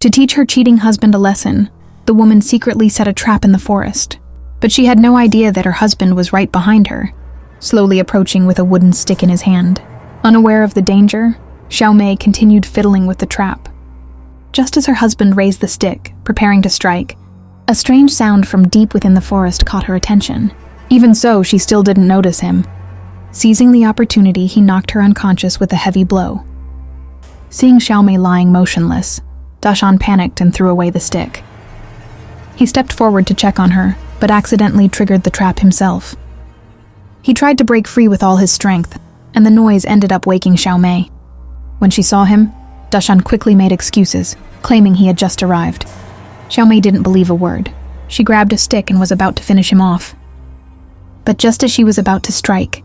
To teach her cheating husband a lesson, the woman secretly set a trap in the forest. But she had no idea that her husband was right behind her, slowly approaching with a wooden stick in his hand. Unaware of the danger, Xiaomei continued fiddling with the trap. Just as her husband raised the stick, preparing to strike, a strange sound from deep within the forest caught her attention. Even so, she still didn't notice him. Seizing the opportunity, he knocked her unconscious with a heavy blow. Seeing Xiaomei lying motionless, Dashan panicked and threw away the stick. He stepped forward to check on her, but accidentally triggered the trap himself. He tried to break free with all his strength, and the noise ended up waking Xiaomei. When she saw him, Dashan quickly made excuses, claiming he had just arrived. Xiaomei didn't believe a word. She grabbed a stick and was about to finish him off. But just as she was about to strike,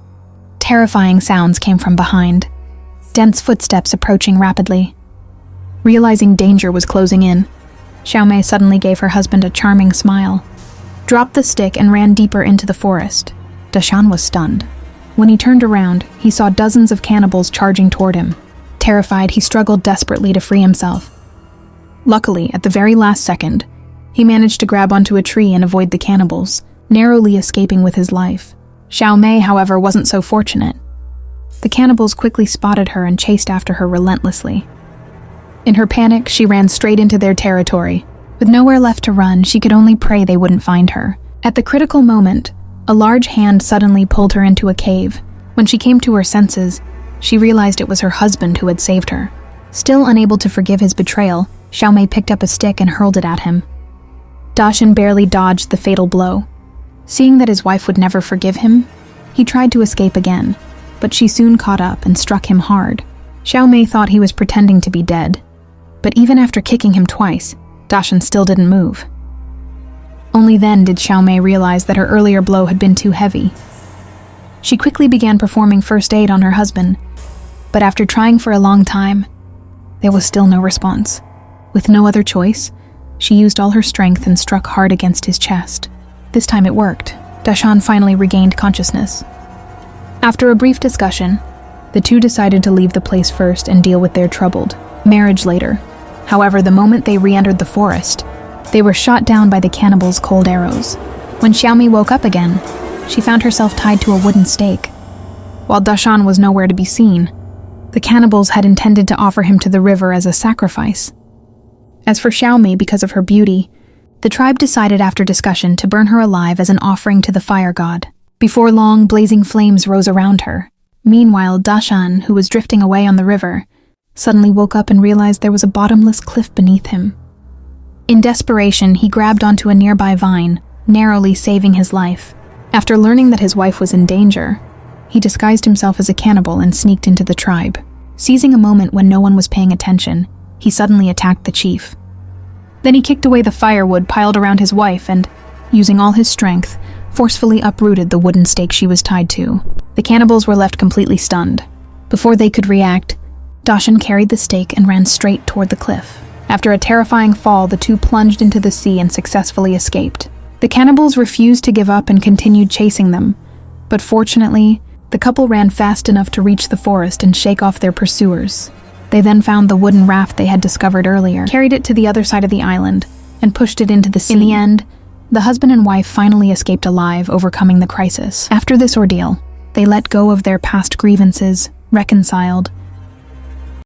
terrifying sounds came from behind, dense footsteps approaching rapidly. Realizing danger was closing in, Xiaomei suddenly gave her husband a charming smile, dropped the stick and ran deeper into the forest. Dashan was stunned. When he turned around, he saw dozens of cannibals charging toward him. Terrified, he struggled desperately to free himself. Luckily, at the very last second, he managed to grab onto a tree and avoid the cannibals, narrowly escaping with his life. Xiaomei, however, wasn't so fortunate. The cannibals quickly spotted her and chased after her relentlessly. In her panic, she ran straight into their territory. With nowhere left to run, she could only pray they wouldn't find her. At the critical moment, a large hand suddenly pulled her into a cave. When she came to her senses, she realized it was her husband who had saved her. Still unable to forgive his betrayal, Xiaomei picked up a stick and hurled it at him. Dashan barely dodged the fatal blow. Seeing that his wife would never forgive him, he tried to escape again, but she soon caught up and struck him hard. Xiaomei thought he was pretending to be dead, but even after kicking him twice, Dashan still didn't move. Only then did Xiaomei realize that her earlier blow had been too heavy. She quickly began performing first aid on her husband, but after trying for a long time, there was still no response. With no other choice, she used all her strength and struck hard against his chest. This time it worked. Dashan finally regained consciousness. After a brief discussion, the two decided to leave the place first and deal with their troubled marriage later. However, the moment they re-entered the forest, they were shot down by the cannibals' cold arrows. When Xiaomei woke up again, she found herself tied to a wooden stake. While Dashan was nowhere to be seen, the cannibals had intended to offer him to the river as a sacrifice. As for Xiaomei, because of her beauty, the tribe decided after discussion to burn her alive as an offering to the fire god. Before long, blazing flames rose around her. Meanwhile, Dashan, who was drifting away on the river, suddenly woke up and realized there was a bottomless cliff beneath him. In desperation, he grabbed onto a nearby vine, narrowly saving his life. After learning that his wife was in danger, he disguised himself as a cannibal and sneaked into the tribe. Seizing a moment when no one was paying attention, he suddenly attacked the chief. Then he kicked away the firewood piled around his wife and, using all his strength, forcefully uprooted the wooden stake she was tied to. The cannibals were left completely stunned. Before they could react, Dashan carried the stake and ran straight toward the cliff. After a terrifying fall, the two plunged into the sea and successfully escaped. The cannibals refused to give up and continued chasing them, but fortunately, the couple ran fast enough to reach the forest and shake off their pursuers. They then found the wooden raft they had discovered earlier, carried it to the other side of the island, and pushed it into the sea. In the end, the husband and wife finally escaped alive, overcoming the crisis. After this ordeal, they let go of their past grievances, reconciled,